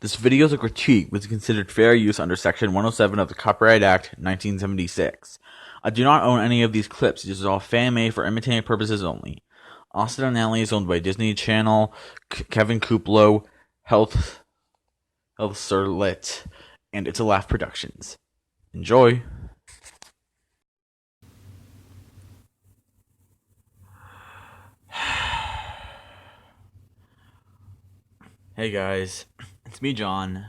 This video is a critique which is considered fair use under Section 107 of the Copyright Act, 1976. I do not own any of these clips. This is all fan-made for entertainment purposes only. Austin and Alley is owned by Disney Channel, Kevin Kuplo, Health Surlit, and It's a Laugh Productions. Enjoy! Hey guys, it's me, John.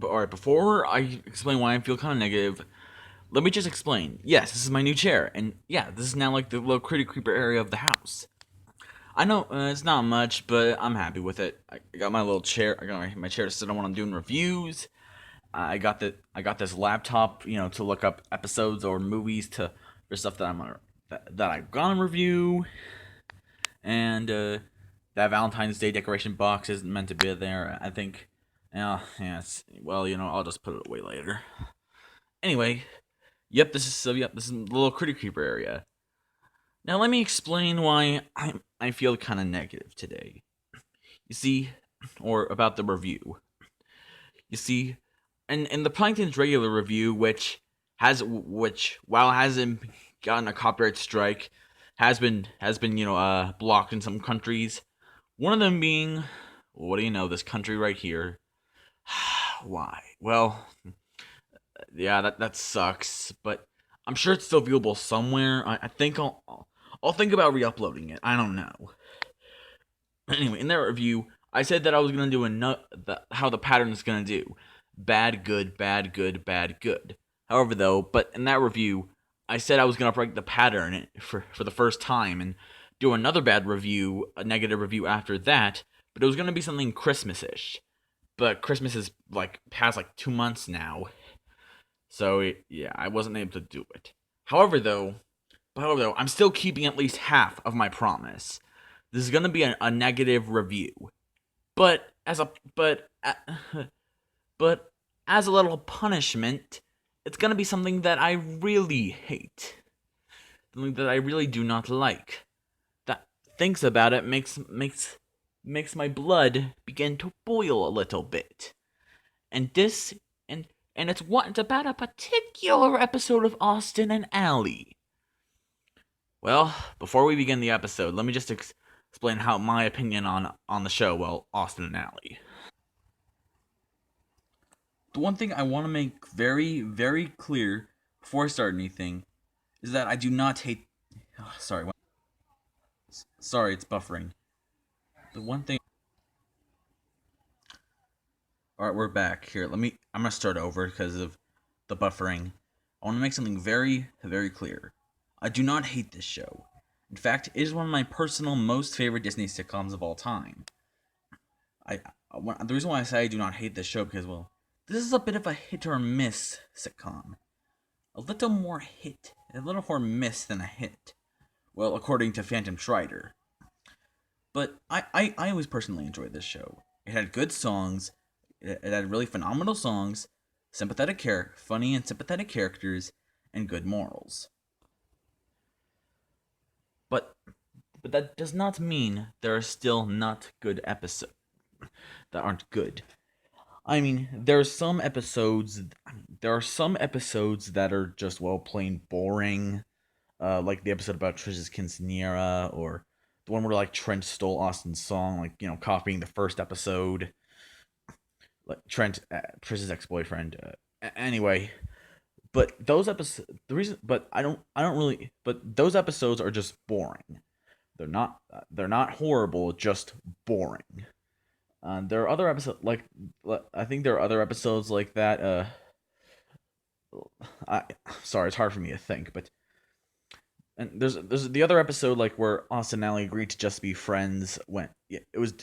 Alright, before I explain why I feel kind of negative, let me just explain. Yes, this is my new chair, and yeah, this is now like the little Critic Creeper area of the house. I know it's not much, but I'm happy with it. I got my little chair. I got my chair to sit on when I'm doing reviews. I got this laptop, to look up episodes or movies for stuff that I'm gonna review, and that Valentine's Day decoration box isn't meant to be there. I think, I'll just put it away later. Anyway, this is the little Critic Creeper area. Now let me explain why I feel kind of negative today. You see, or about the review. You see, in the Plankton's regular review, which while hasn't gotten a copyright strike, has been blocked in some countries. One of them being, what do you know, this country right here. Why? Well, yeah, that sucks, but I'm sure it's still viewable somewhere. I think I'll think about re-uploading it. I don't know. Anyway, in that review, I said that I was gonna do how the pattern is gonna do: bad, good, bad, good, bad, good. However, but in that review, I said I was gonna break the pattern for the first time and do another bad review, a negative review after that. But it was gonna be something Christmas-ish. But Christmas is past 2 months now, so yeah, I wasn't able to do it. However, I'm still keeping at least half of my promise. This is gonna be a negative review, but as a little punishment, it's gonna be something that I really hate, something that I really do not like. That thinks about it makes my blood begin to boil a little bit, and it's about a particular episode of Austin and Alley. Well, before we begin the episode, let me just explain how my opinion on the show, Austin and Alley. The one thing I want to make very, very clear before I start anything is that I do not hate. Sorry, it's buffering. The one thing. Alright, we're back. Here, I'm gonna start over because of the buffering. I want to make something very, very clear. I do not hate this show. In fact, it is one of my personal most favorite Disney sitcoms of all time. The reason why I say I do not hate this show because, this is a bit of a hit or miss sitcom. A little more miss than a hit. Well, according to Phantom Schreider. But I always personally enjoyed this show. It had good songs. It had really phenomenal songs, funny and sympathetic characters, and good morals. But that does not mean there are still not good episodes that aren't good. I mean, there are some episodes that are just plain boring, like the episode about Trish's quinceanera, or the one where Trent stole Austin's song, copying the first episode. Trent, Trish's ex-boyfriend. Anyway, but those episodes, but those episodes are just boring. They're not horrible, just boring. There are other episodes I think there are other episodes like that. Sorry, it's hard for me to think, but there's the other episode where Austin and Alley agreed to just be friends when it was.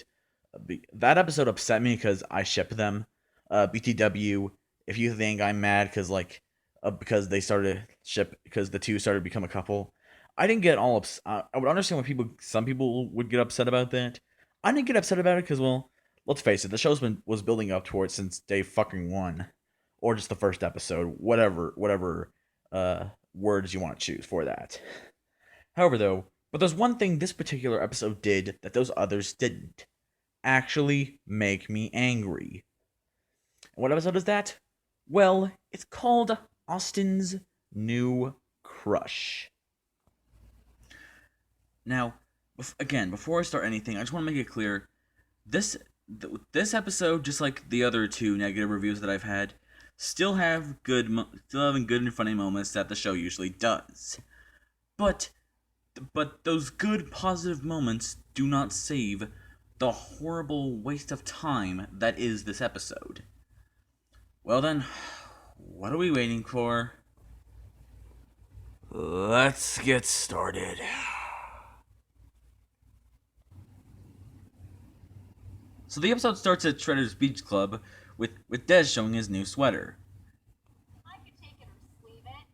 That episode upset me because I ship them. BTW, if you think I'm mad because because they started because the two started to become a couple, I didn't get all I would understand why some people would get upset about that. I didn't get upset about it because, let's face it, the show's was building up to it since day fucking one, or just the first episode, whatever words you want to choose for that. However, but there's one thing this particular episode did that those others didn't. Actually make me angry. What episode is that? Well, it's called Austin's New Crush. Now, again, before I start anything, I just want to make it clear this this episode, just like the other two negative reviews that I've had, still having good and funny moments that the show usually does. But those good positive moments do not save the horrible waste of time that is this episode. Well then, what are we waiting for? Let's get started. So the episode starts at Shredder's Beach Club with Dez showing his new sweater. I could take it or sleeve it.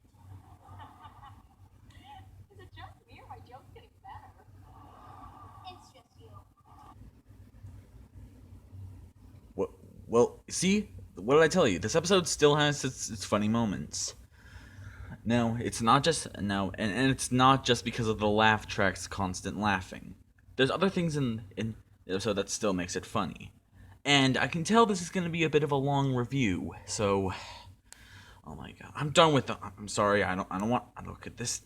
Is it just me or my joke's getting better? It's just you. Well, see? What did I tell you? This episode still has its funny moments. Now, it's not just and it's not just because of the laugh track's constant laughing. There's other things in the episode that still makes it funny. And I can tell this is going to be a bit of a long review, so oh my god, I'm done with the. I'm sorry, I don't want. I don't. This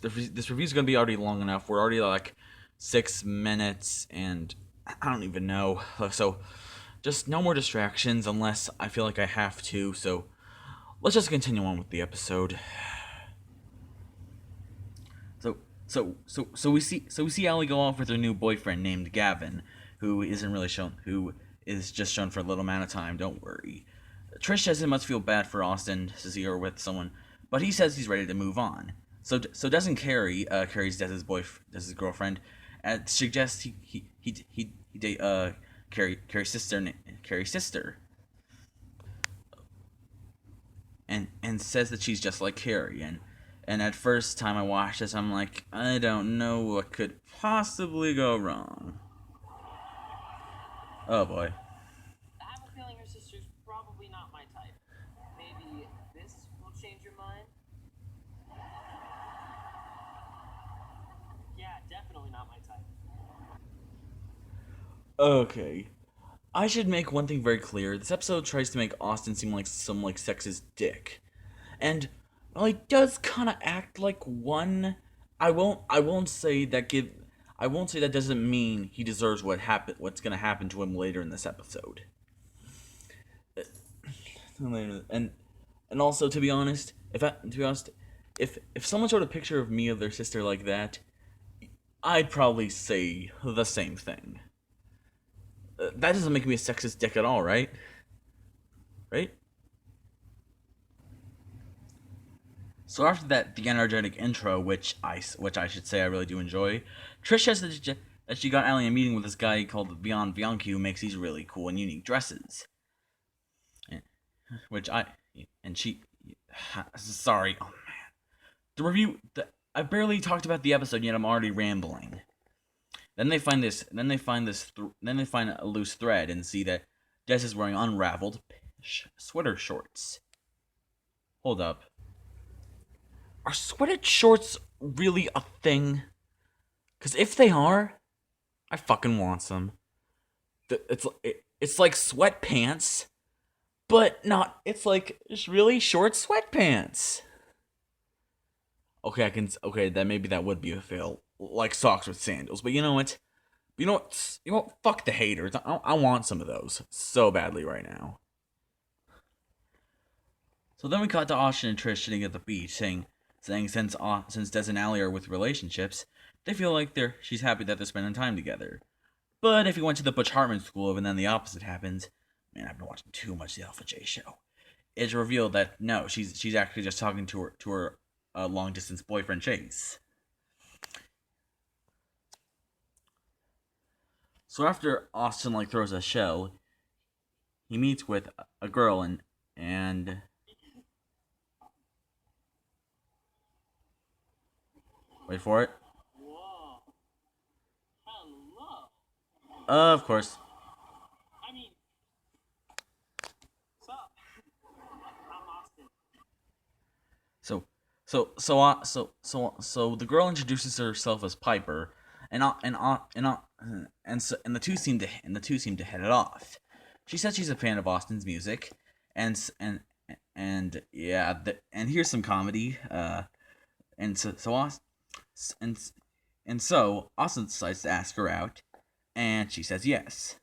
review is gonna be already long enough. We're already like 6 minutes, and I don't even know. So, just no more distractions unless I feel like I have to. So, let's just continue on with the episode. So we see Allie go off with her new boyfriend named Gavin, who isn't really shown, who is just shown for a little amount of time. Don't worry. Trish doesn't much feel bad for Austin to see her with someone, but he says he's ready to move on. So doesn't Carrie's Dez's girlfriend, suggests he date Carrie's sister, and says that she's just like Carrie. And at first time I watched this, I'm like, I don't know what could possibly go wrong. Oh boy. I have a feeling your sister's probably not my type. Maybe this will change your mind? Yeah, definitely not my type. Okay. I should make one thing very clear. This episode tries to make Austin seem like some sexist dick. And while he does kind of act like one, I won't say that doesn't mean he deserves what's going to happen to him later in this episode. And also, to be honest, if someone showed a picture of me of their sister like that, I'd probably say the same thing. That doesn't make me a sexist dick at all, right? Right? So after that, the energetic intro, which I should say I really do enjoy, Trish says that she got Allie a meeting with this guy called Beyond Bianchi, who makes these really cool and unique dresses. Which sorry, oh man, the review. I barely talked about the episode yet. I'm already rambling. Then they find a loose thread and see that Des is wearing unraveled sweater shorts. Hold up. Are sweater shorts really a thing? Because if they are, I fucking want some. It's like sweatpants, but not. It's like just really short sweatpants. Okay, that maybe that would be a fail, like socks with sandals. But you know what? Fuck the haters. I want some of those so badly right now. So then we cut to Austin and Trish sitting at the beach, saying since Des and Allie are with relationships, they feel like she's happy that they're spending time together. But if you went to the Butch Hartman school and then the opposite happens, man, I've been watching too much the Alpha J show. It's revealed that no, she's actually just talking to her long distance boyfriend Chase. So after Austin throws a shell, he meets with a girl and wait for it. Whoa. Hello. Of course. I mean, what's up? I'm Austin. So the girl introduces herself as Piper, and the two seem to hit it off. She says she's a fan of Austin's music, And here's some comedy. And so Austin, and and so Austin decides to ask her out, and she says yes.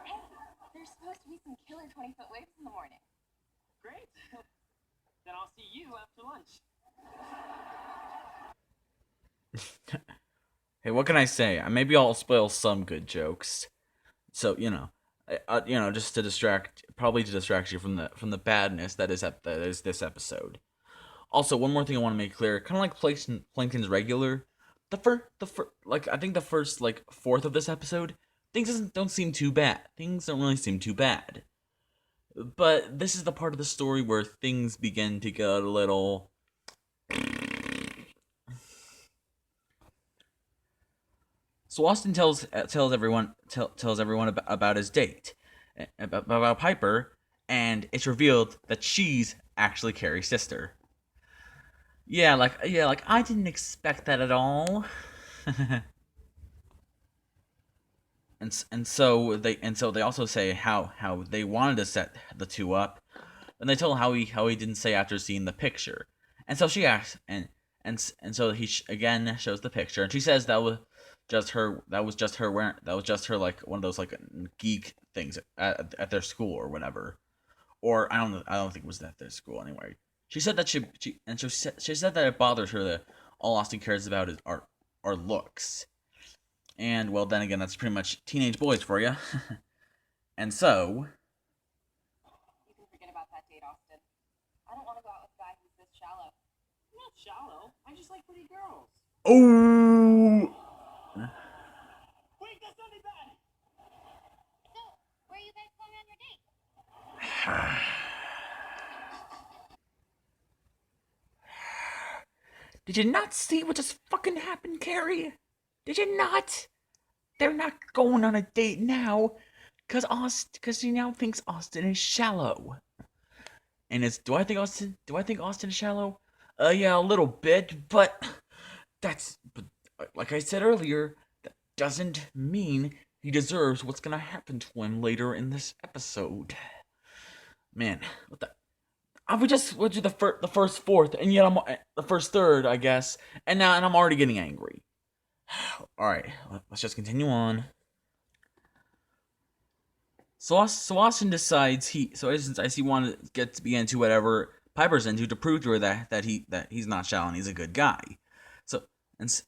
Hey, there's supposed to be some killer 20-foot waves in the morning. Great. Then I'll see you after lunch. Hey, what can I say? Maybe I'll spoil some good jokes. So just to probably to distract you from the badness that is this episode. Also, one more thing I want to make clear, kind of like Plankton's regular, like I think the first like fourth of this episode, things don't seem too bad. Things don't really seem too bad. But this is the part of the story where things begin to get a little. So Austin tells everyone about his date, about Piper, and it's revealed that she's actually Carrie's sister. Like I didn't expect that at all. and so they also say how they wanted to set the two up, and they tell how he didn't say after seeing the picture. And so she asks, and so he again shows the picture, and she says that was just her wearing, that was just her like one of those like geek things at their school or whatever. Or I don't think it was at their school anyway. She said that she said that it bothers her that all Austin cares about is are looks. And well, then again, that's pretty much teenage boys for you. And so, You can forget about that date, Austin. I don't want to go out with a guy who's this shallow. I'm not shallow. I just like pretty girls. oh, Wait, that's not me bad. So, where are you guys going on your date? did you not see what just fucking happened, Carrie? Did you not? They're not going on a date now, cause she now thinks Austin is shallow. And it's do I think Austin is shallow? Yeah, a little bit, but but like I said earlier, that doesn't mean he deserves what's gonna happen to him later in this episode. Man, what the? I would just would do the first fourth, and yet I'm the first third, I guess, and I'm already getting angry. All right, let's just continue on. So Austin decides as he wanted to be into whatever Piper's into to prove to her that he's not shallow and he's a good guy. So and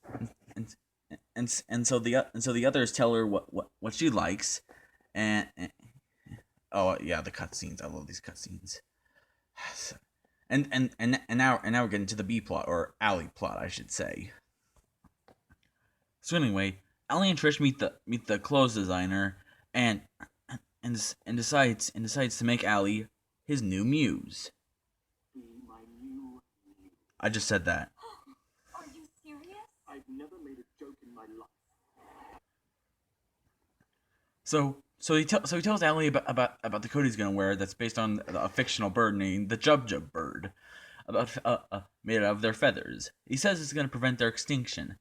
and so the others tell her what she likes, and oh yeah, the cutscenes. I love these cutscenes. And now we're getting to the B plot, or alley plot, I should say. So anyway, Allie and Trish meet the clothes designer, and decides to make Allie his new muse. Be my new. I just said that. Are you serious? I've never made a joke in my life. So he tells Allie about the coat he's gonna wear that's based on a fictional bird named the Jub Jub bird, about made out of their feathers. He says it's gonna prevent their extinction,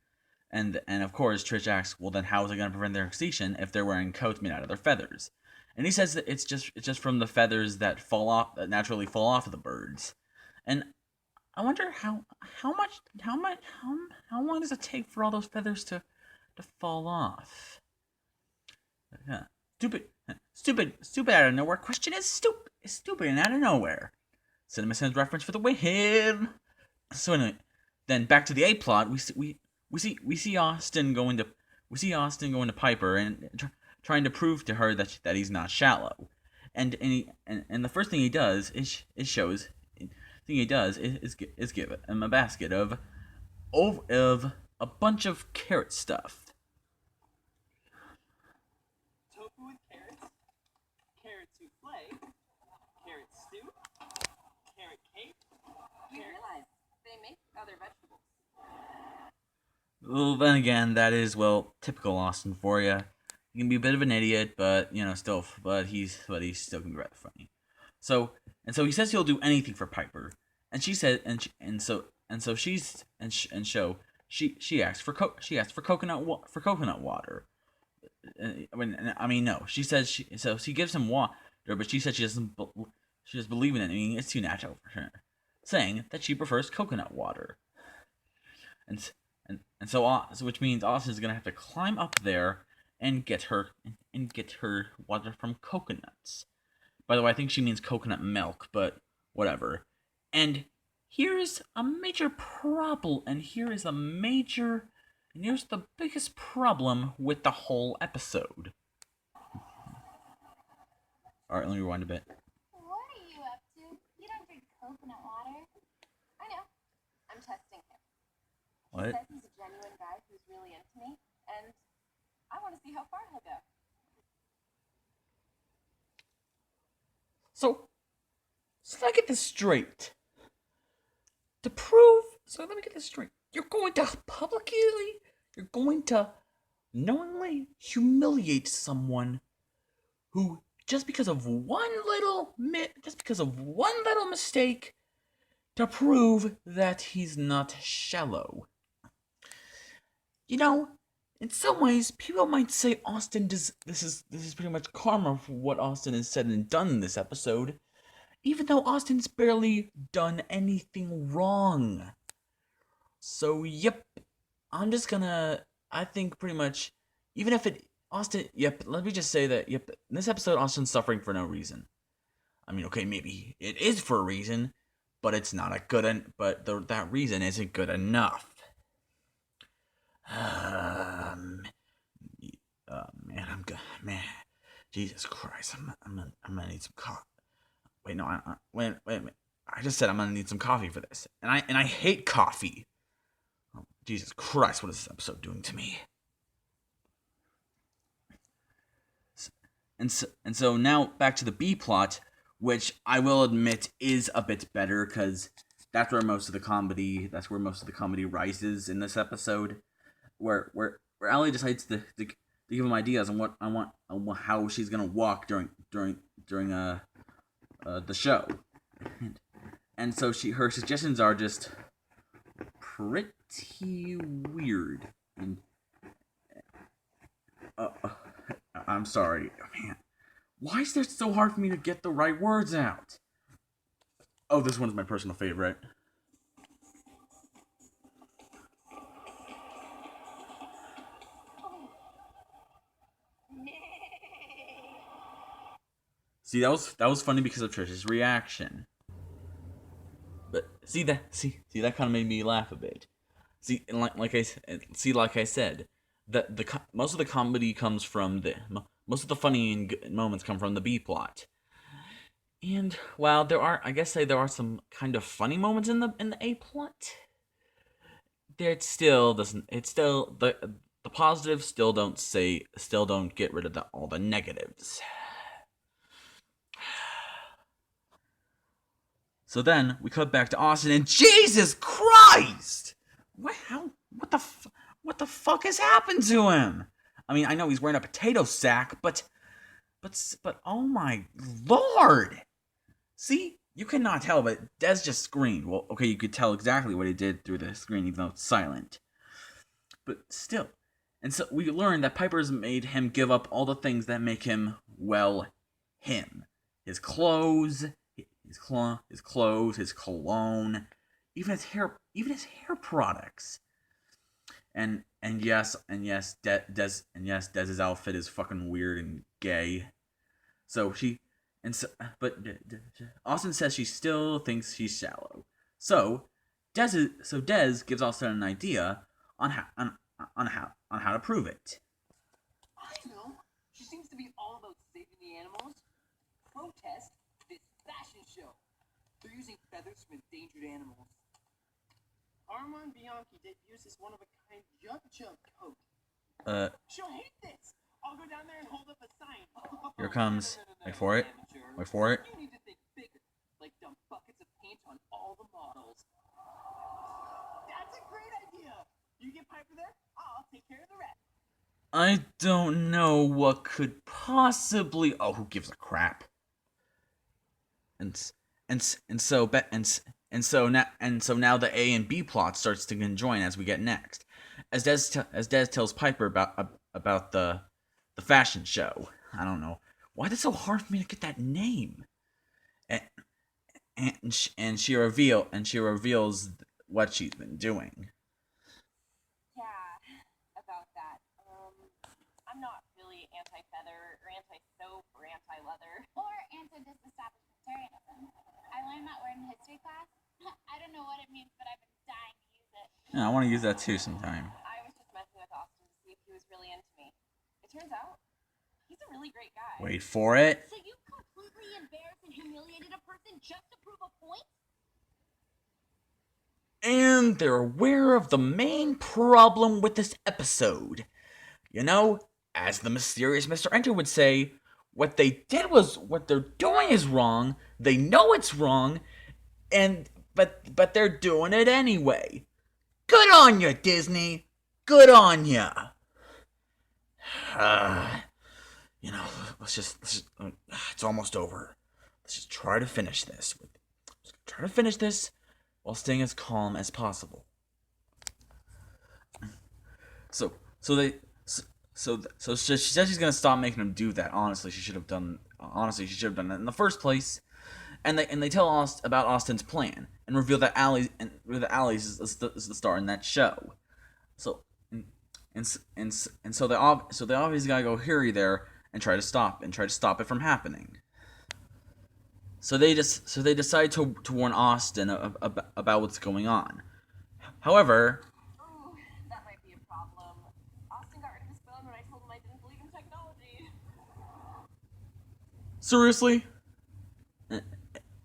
and of course Trish asks, well then how is it gonna prevent their extinction if they're wearing coats made out of their feathers? And he says that it's just from the feathers that naturally fall off of the birds. And I wonder how long does it take for all those feathers to fall off? Yeah. Stupid out of nowhere question is stupid and out of nowhere. Cinema Sans reference for the win. So anyway, then back to the A plot. We see Austin going to Piper and trying to prove to her that he's not shallow. And the first thing he does is give him a basket of a bunch of carrot stuff. Tofu with carrots, carrot souffle, carrot stew, carrot cake. You realize they make other vegetables. Well, then again, that is typical Austin for you. He can be a bit of an idiot, but he's still can be rather funny. So he says he'll do anything for Piper, and she said she asks for coconut water. No. She says she gives him water, but she said she doesn't believe in it. I mean, it's too natural for her, saying that she prefers coconut water, and so which means Austin's gonna have to climb up there and get her water from coconuts. By the way, I think she means coconut milk, but whatever. And here's a major problem, and here's the biggest problem with the whole episode. Alright, let me rewind a bit. What are you up to? You don't drink coconut water. I know. I'm testing him. What? He says he's a genuine guy who's really into me, and I want to see how far he'll go. So let me get this straight. Let me get this straight. You're going to knowingly humiliate someone who, just because of one little mistake, to prove that he's not shallow. You know, in some ways, people might say Austin does. This is pretty much karma for what Austin has said and done in this episode, even though Austin's barely done anything wrong. So, yep, I'm just gonna. I think pretty much, even if let me just say that, in this episode, Austin's suffering for no reason. I mean, okay, maybe it is for a reason, but it's not a good, that reason isn't good enough. Man, I'm good. Man, Jesus Christ, I'm gonna need some coffee. Wait, no, wait a minute. I just said I'm gonna need some coffee for this, and I hate coffee. Oh, Jesus Christ, what is this episode doing to me? And so now back to the B plot, which I will admit is a bit better, because that's where most of the comedy rises in this episode, where Allie decides to give him ideas on how she's gonna walk during the show, and so her suggestions are just pretty weird. And I'm sorry, man. Why is it so hard for me to get the right words out? Oh, this one's my personal favorite. See, that was funny because of Trish's reaction. But that kind of made me laugh a bit. See, like I said, that most of the comedy comes from most of the funny moments come from the B plot. And while there are some kind of funny moments in the A plot, the positives still don't get rid of all the negatives. So then we cut back to Austin, and Jesus Christ! What the fuck has happened to him? I mean, I know he's wearing a potato sack, but oh my lord! See, you cannot tell, but Des just screamed. Well, okay, you could tell exactly what he did through the screen, even though it's silent. But still. And so we learned that Piper's made him give up all the things that make him, well, him. His clothes, his cologne, even his hair products. And yes, Dez's outfit is fucking weird and gay. But Austin says she still thinks she's shallow. So Dez gives Austin an idea on how to prove it. I know. She seems to be all about saving the animals. Protest this fashion show. They're using feathers from endangered animals. Armand Bianchi debuts as one-of-a-kind jump coat. She'll hate this. I'll go down there and hold up a sign. Here it comes. Wait for it. Wait for it. You need to think bigger, like dump buckets of paint on all the models. That's a great idea. You get Piper there, I'll take care of the rest. I don't know what could possibly. Oh, who gives a crap? And so now the A and B plot starts to conjoin as we get next. As Des tells Piper about the the fashion show. I don't know why it's so hard for me to get that name. And she reveals what she's been doing. Yeah, about that. I'm not really anti-feather or anti-soap or anti-leather. Or anti-disestablishmentarianism. I learned that word in history class. I don't know what it means, but I've been dying to use it. Yeah, I want to use that too sometime. I was just messing with Austin to see if he was really into me. It turns out he's a really great guy. Wait for it. So you completely embarrassed and humiliated a person just to prove a point? And they're aware of the main problem with this episode. You know, as the mysterious Mr. Enter would say, what they did was what they're doing is wrong. They know it's wrong, but they're doing it anyway. Good on you, Disney. Good on you. You know, let's just it's almost over. Let's just try to finish this. While staying as calm as possible. So she says she's gonna stop making him do that. Honestly, she should have done that in the first place. And they tell us about Austin's plan and reveal that Allie's is the star in that show. So so they obviously gotta go Harry there and try to stop it from happening. So they decide to warn Austin about what's going on. However, Ooh, that might be a problem. Austin got rid of his phone when I told him I didn't believe in technology. seriously,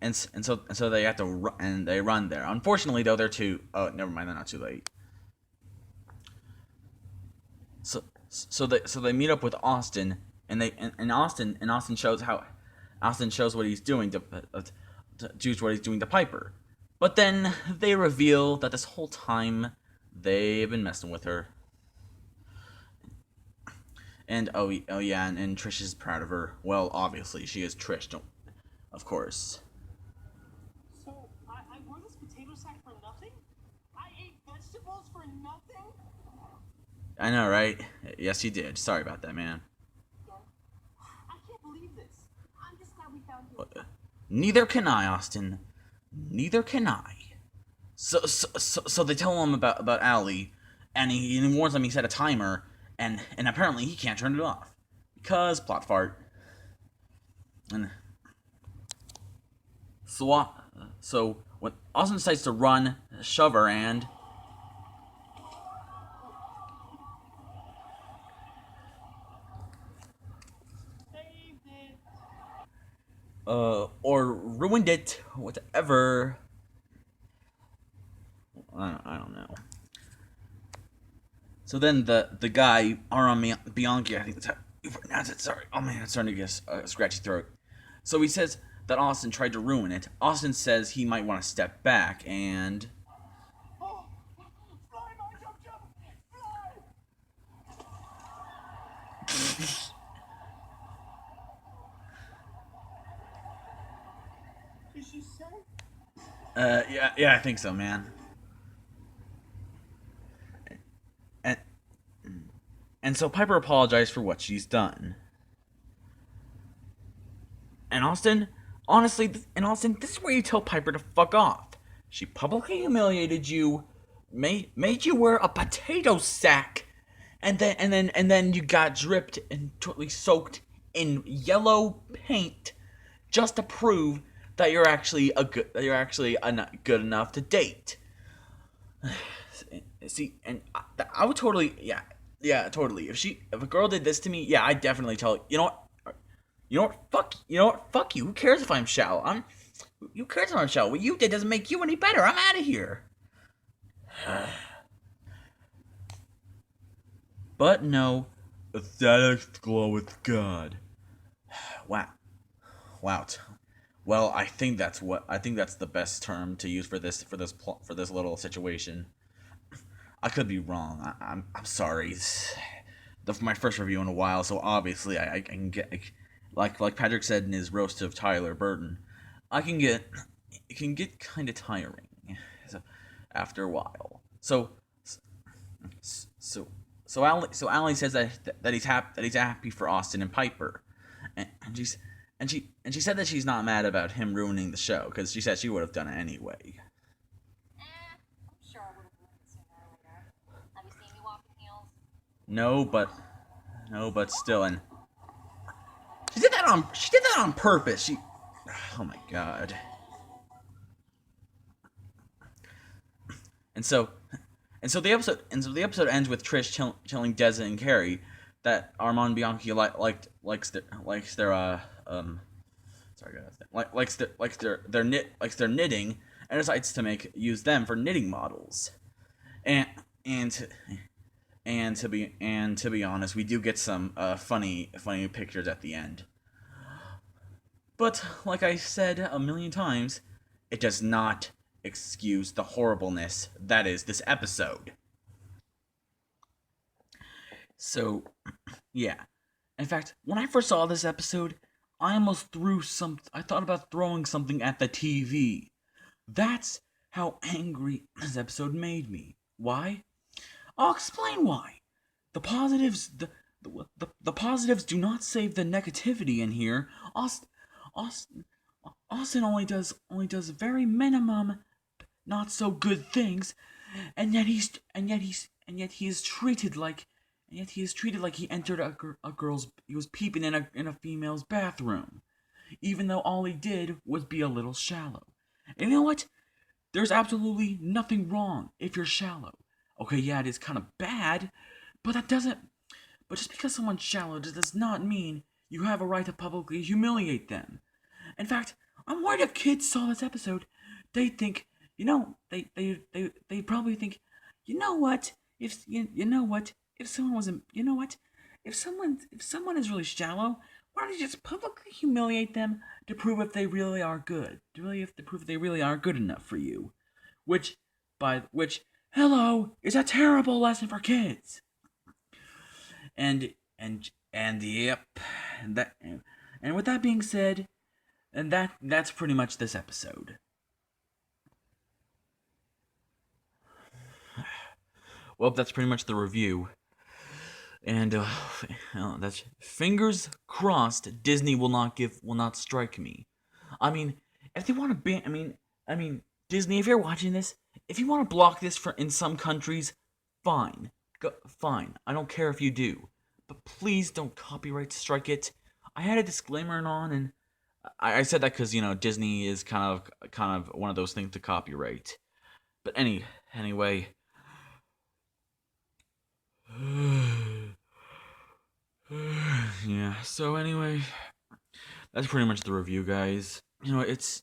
so they have to they run there. Unfortunately, though, they're too. Oh, never mind. They're not too late. So they meet up with Austin, and Austin shows what he's doing to Piper. But then they reveal that this whole time they've been messing with her. And oh yeah, and Trish is proud of her. Well, obviously she is Trish, of course. So, I wore this potato sack for nothing? I ate vegetables for nothing? I know, right? Yes, you did. Sorry about that, man. I can't believe this. I'm just glad we found you. Neither can I, Austin. Neither can I. So they tell him about Allie, and he warns them he set a timer, and apparently he can't turn it off because plot fart. And so when Austin decides to run, shove her, and Saved it. or ruined it, whatever. I don't know. So then the guy, Aram Bianchi, I think that's how you pronounce it. Sorry. Oh man, it's starting to get a scratchy throat. So he says that Austin tried to ruin it. Austin says he might want to step back and... Oh, fly, my jump, fly! Is she safe? Yeah, I think so, man. And so Piper apologized for what she's done. And Austin, this is where you tell Piper to fuck off. She publicly humiliated you, made you wear a potato sack, and then you got dripped and totally soaked in yellow paint just to prove that you're actually good enough to date. See, and I would totally, yeah, totally. If a girl did this to me, yeah, I'd definitely tell her, you know what, fuck you. Who cares if I'm shallow? Who cares if I'm shallow? What you did doesn't make you any better. I'm out of here. But no, aesthetics glow with God. Wow. Well, I think that's the best term to use for this little situation. I could be wrong. I'm sorry. It's my first review in a while, so obviously I can get like Patrick said in his roast of Tyler Burton. It can get kind of tiring after a while. So Allie says that he's happy for Austin and Piper, and she said that she's not mad about him ruining the show because she said she would have done it anyway. I'm sure I would have ruined it sooner or later. Have you seen me walk in heels? No, but still, and she did that on purpose. Oh my god. And so the episode ends with Trish telling Deza and Carrie that Armand Bianchi likes their sorry guys, likes their knitting, and decides to use them for knitting models. And and to be honest, we do get some funny pictures at the end. But like I said a million times, it does not excuse the horribleness that is this episode. So, yeah. In fact, when I first saw this episode, I thought about throwing something at the TV. That's how angry this episode made me. Why? I'll explain why. The positives, the positives do not save the negativity in here. Austin only does very minimum, not so good things, and yet he is treated like he entered he was peeping in a female's bathroom, even though all he did was be a little shallow. And you know what? There's absolutely nothing wrong if you're shallow. Okay, yeah, it is kind of bad, but that doesn't. But just because someone's shallow does not mean you have a right to publicly humiliate them. In fact, I'm worried if kids saw this episode, they'd think, they probably think, you know what? You know what? If someone wasn't, you know what? If someone is really shallow, why don't you just publicly humiliate them to prove if they really are good? To prove if they really are good enough for you. Which, hello, is a terrible lesson for kids. And yep, and with that being said, and that's pretty much this episode. Well, that's pretty much the review. And that's fingers crossed. Disney will not strike me. I mean, if they want to ban, I mean, Disney, if you're watching this, if you want to block this in some countries, fine, fine. I don't care if you do, but please don't copyright strike it. I had a disclaimer on, and I said that because Disney is kind of one of those things to copyright. But anyway. Yeah, so anyway, that's pretty much the review, guys. It's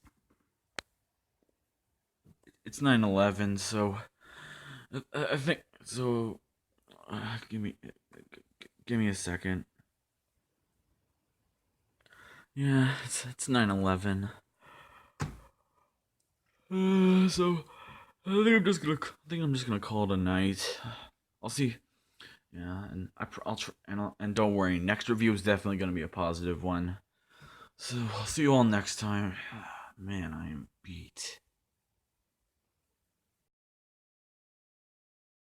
9/11, so I think so. Give me a second. Yeah, it's 9/11. So I think I'm just gonna call it a night. I'll see. Yeah, and and don't worry, next review is definitely gonna be a positive one. So I'll see you all next time. Man, I am beat.